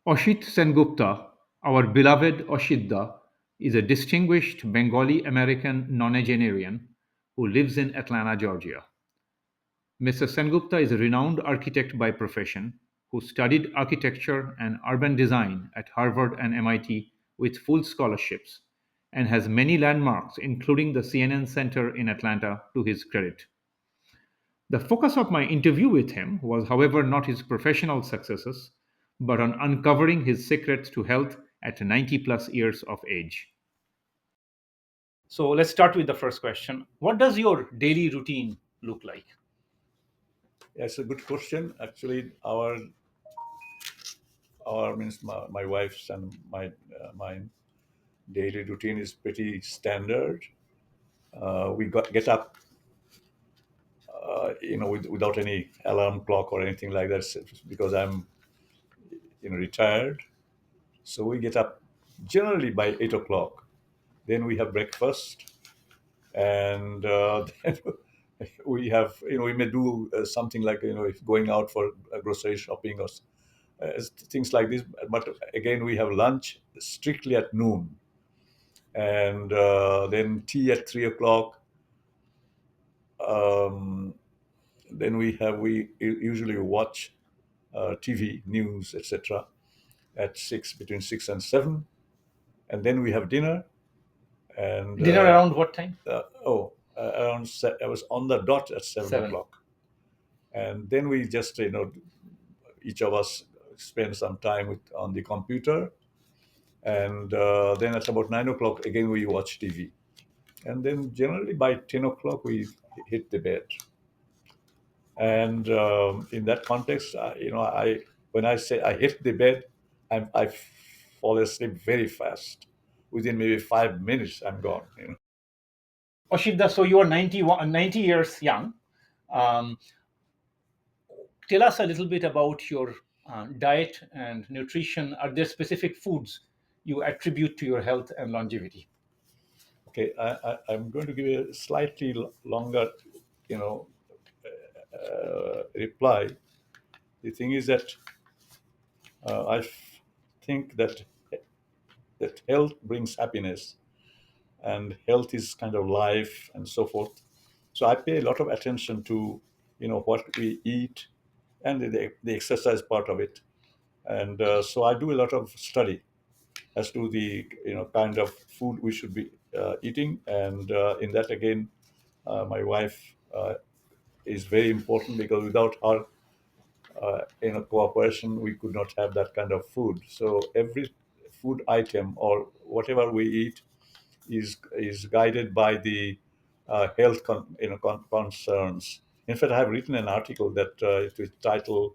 Asit Sengupta, our beloved Ashitda, is a distinguished Bengali American nonagenarian who lives in Atlanta, Georgia. Mr. Sengupta is a renowned architect by profession who studied architecture and urban design at Harvard and MIT with full scholarships and has many landmarks, including the CNN Center in Atlanta, to his credit. The focus of my interview with him was, however, not his professional successes, but on uncovering his secrets to health at 90 plus years of age. So let's start with the first question. What does your daily routine look like? That's a good question. Actually, our means my wife's and mine daily routine is pretty standard. We get up, without any alarm clock or anything like that, because I'm retired. So we get up generally by 8 o'clock. Then we have breakfast, and then we have we may do something like if going out for grocery shopping or things like this. But again, we have lunch strictly at noon, and then tea at 3 o'clock. Um, then we usually watch TV news, etc. at six between 6 and 7, and then we have dinner. And Dinner around what time? I was on the dot at seven Seven. o'clock, and then we just each of us spend some time on the computer, and then at about 9 o'clock again we watch TV, and then generally by 10 o'clock we hit the bed. And in that context, I when I say I hit the bed, I fall asleep very fast. Within maybe 5 minutes, I'm gone. Oshida, so you are 90 years young. Um, Tell us a little bit about your diet and nutrition. Are there specific foods you attribute to your health and longevity? Okay, I'm going to give you a slightly longer, you know, reply. The thing is that think that health brings happiness, and health is kind of life and so forth. So I pay a lot of attention to what we eat and the exercise part of it, and so I do a lot of study as to the kind of food we should be eating, and in that again, my wife is very important, because without her cooperation, we could not have that kind of food. So every food item or whatever we eat is guided by the health concerns. In fact, I have written an article that it is titled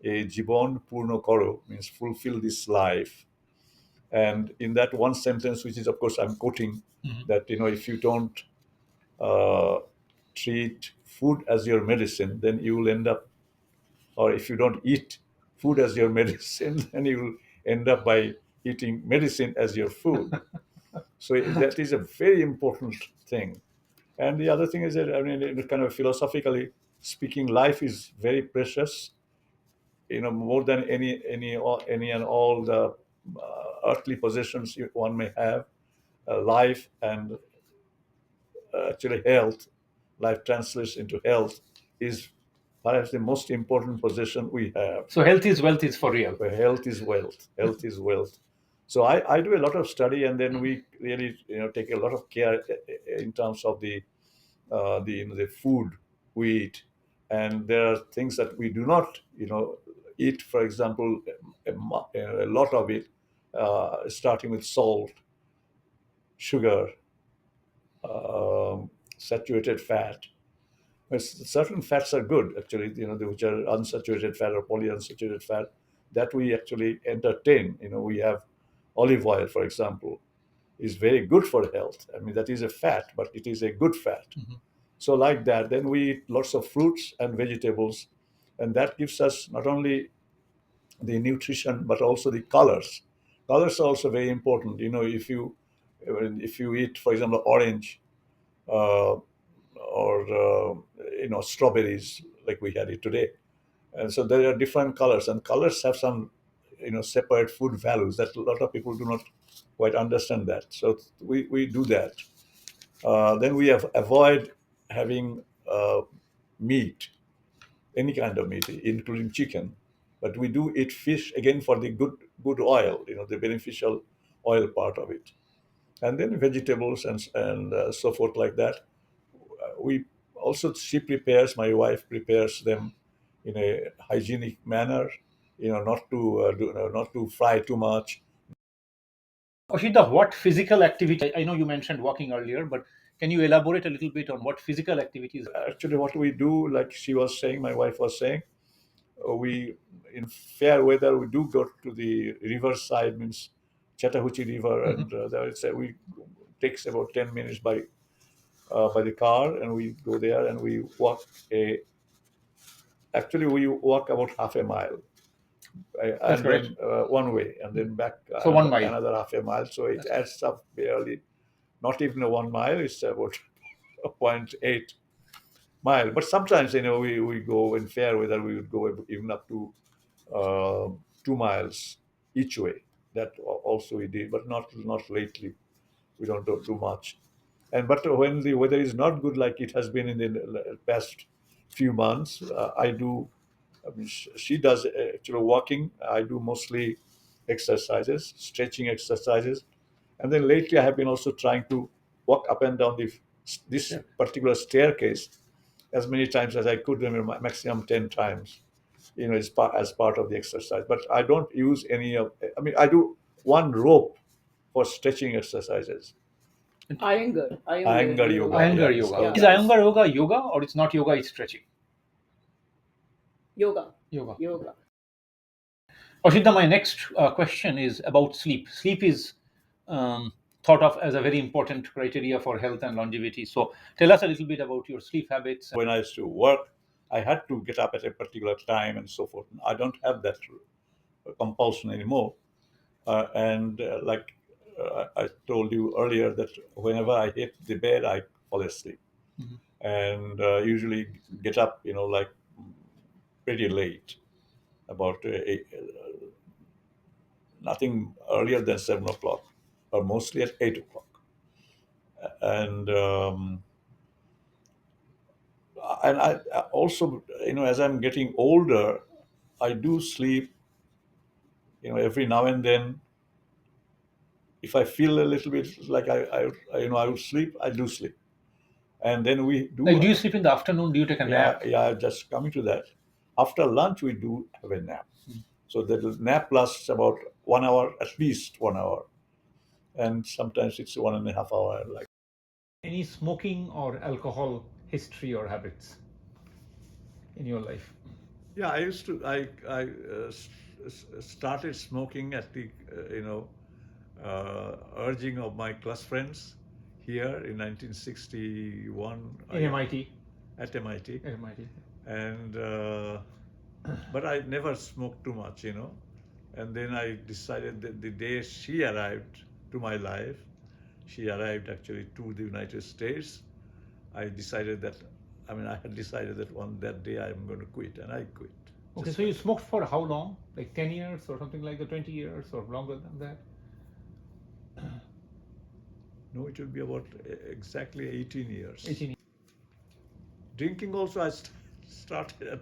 "A Jibon Purno Koro," means fulfill this life. And in that one sentence, which is of course I'm quoting, that if you don't uh, treat food as your medicine, then you will end up, or if you don't eat food as your medicine, then you will end up by eating medicine as your food. So that is a very important thing. And the other thing is that, I mean, kind of philosophically speaking, life is very precious. More than any and all the earthly possessions one may have. Life and actually health, life translates into health, is perhaps the most important possession we have. So health is wealth is for real. Where health is wealth. Health is wealth. So I do a lot of study, and then we really take a lot of care in terms of the food we eat. And there are things that we do not eat. For example, a lot of it, starting with salt, sugar, saturated fat. Certain fats are good, actually, which are unsaturated fat or polyunsaturated fat, that we actually entertain. We have olive oil, for example, is very good for health. I mean, that is a fat, but it is a good fat. So, like that, then we eat lots of fruits and vegetables, and that gives us not only the nutrition but also the colors. Colors are also very important. If you eat, for example, orange, uh, or strawberries, like we had it today, and so there are different colors, and colors have some separate food values. That a lot of people do not quite understand that. So we do that. Then we have avoid having meat, any kind of meat, including chicken. But we do eat fish again for the good oil, the beneficial oil part of it, and then vegetables and so forth like that. We also, my wife prepares them in a hygienic manner, not to not to fry too much. Oshita, what physical activity? I know you mentioned walking earlier, but can you elaborate a little bit on what physical activities? Actually, what we do, like she was saying, my wife was saying, we in fair weather we do go to the riverside, means Chattahoochee River, Mhm. and there it's we takes about 10 minutes by the car, and we go there and we walk a. Actually, we walk about half a mile, That's and great. then one way, and then back So 1 mile. another half a mile. So it That's adds up barely, not even a 1 mile. It's about a 0.8 mile. But sometimes we go in fair weather. We would go even up to 2 miles each way. That also we did, but not lately. We don't do much. And but when the weather is not good, like it has been in the past few months, I do. I mean, she does actually walking. I do mostly exercises, stretching exercises, and then lately I have been also trying to walk up and down this Yeah. particular staircase as many times as I could remember, maximum 10 times. As part of the exercise. But I don't use any of. I mean, I do one rope for stretching exercises. Iyengar yoga, Iyengar yeah, it's yoga. called Is that. Iyengar yoga or it's not yoga? It's stretching. Yoga. Oshita, my next question is about sleep. Sleep is um, thought of as a very important criteria for health and longevity. So, tell us a little bit about your sleep habits. When I used to work, I had to get up at a particular time and so forth. I don't have that compulsion anymore. And like I told you earlier, that whenever I hit the bed, I fall asleep, Mhm. and usually get up, like pretty late, about nothing earlier than 7 o'clock, or mostly at 8 o'clock. And I also, as I'm getting older, I do sleep, every now and then. If I feel a little bit like I would sleep, I do sleep. And then we Like, do, do you sleep in the afternoon? Do you take a yeah, nap? yeah, just coming to that. After lunch, we do have a nap. So the nap lasts about 1 hour, at least 1 hour. And sometimes it's 1.5 hour. Like, Any smoking or alcohol history or habits in your life? yeah, I started smoking at the, urging of my class friends here in 1961. In Yeah, MIT? at MIT. MIT. And but I never smoked too much, And then I decided that the day she arrived to my life, she arrived actually to the United States. I decided that, I mean, I had decided that on that day I'm going to quit, and I quit. Okay, Just so you like that. smoked for how long? Like 10 years or something like that, 20 years or longer than that? No, it will be about exactly 18 years. 18 Drinking also, started at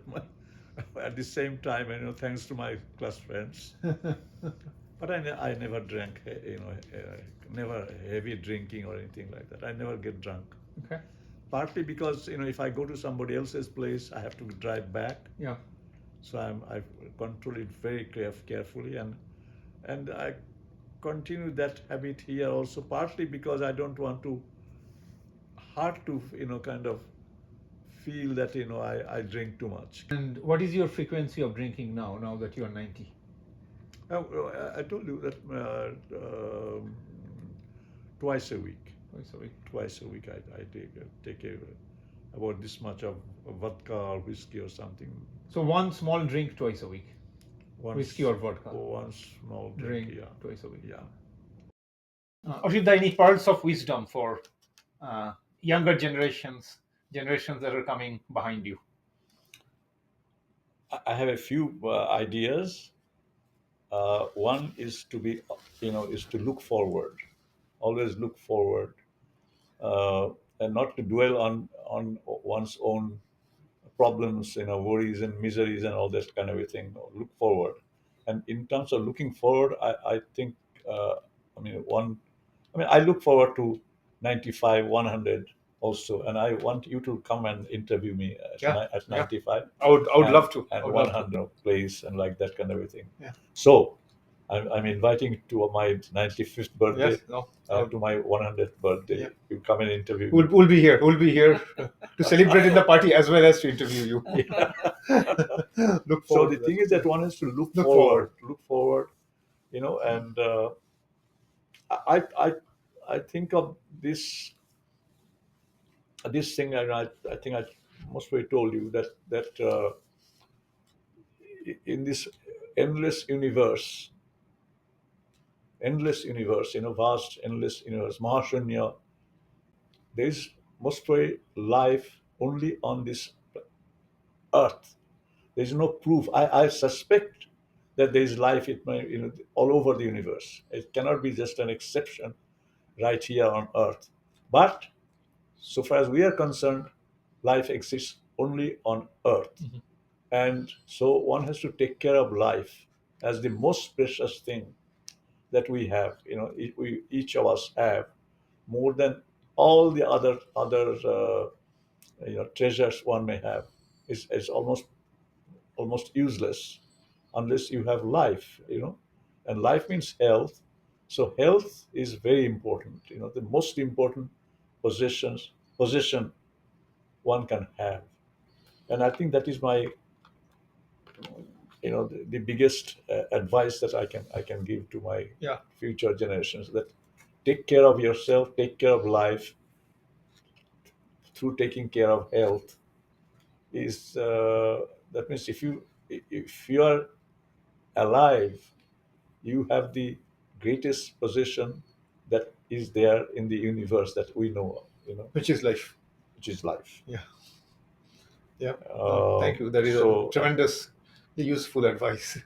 at the same time, thanks to my class friends. years. But I never drank, never heavy drinking or anything like that. I never get drunk. Okay. Partly because, if I go to somebody else's place, I have to drive back. Yeah. So I control it very carefully, and I continue that habit here also. Partly because I don't want to hard to, kind of feel that, I drink too much. And what is your frequency of drinking now that you are 90? I told you that twice a week. Twice a week. Twice a week, I take about this much of vodka or whiskey or something. So one small drink twice a week. Once, Whiskey or vodka? one small drink, yeah. Twice a week. Yeah. Ashita, any pearls of wisdom for younger generations that are coming behind you? I have a few ideas. One is to be, is to look forward, always look forward, uh, and not to dwell on one's own problems, worries and miseries and all that kind of a thing. Look forward, and in terms of looking forward, I think, uh, I mean, I look forward to 95, 100 also, and I want you to come and interview me Yeah, at yeah. 95 I would and love to. I and would love to. 100 place and like that kind of a thing. Yeah. So I'm inviting you to my 95th birthday, Yes. No. I would, to my 100th birthday. yeah. You come and interview We'll, me. we'll be here. We'll be here to celebrate in the party as well as to interview you. Look So forward the to that. thing is Yeah. that one has to look Look forward. forward, and I I I think of this thing, and I think I most probably told you that in this endless universe, vast endless universe, Mahashunya, there is most probably life only on this earth. There is no proof. I suspect that there is life, all over the universe. It cannot be just an exception right here on earth. But so far as we are concerned, life exists only on earth. And so one has to take care of life as the most precious thing that we have. We each of us have more than all the other treasures one may have. Is almost useless unless you have life. And life means health. So health is very important. The most important possession one can have. And I think that is my, the biggest advice that I can give to my Yeah. future generations, that take care of yourself, take care of life through taking care of health. Is That means if you are alive, you have the greatest possession that is there in the universe that we know of, Which is life. which is life. Yeah. Yeah. No, thank you. That is a So tremendous useful advice.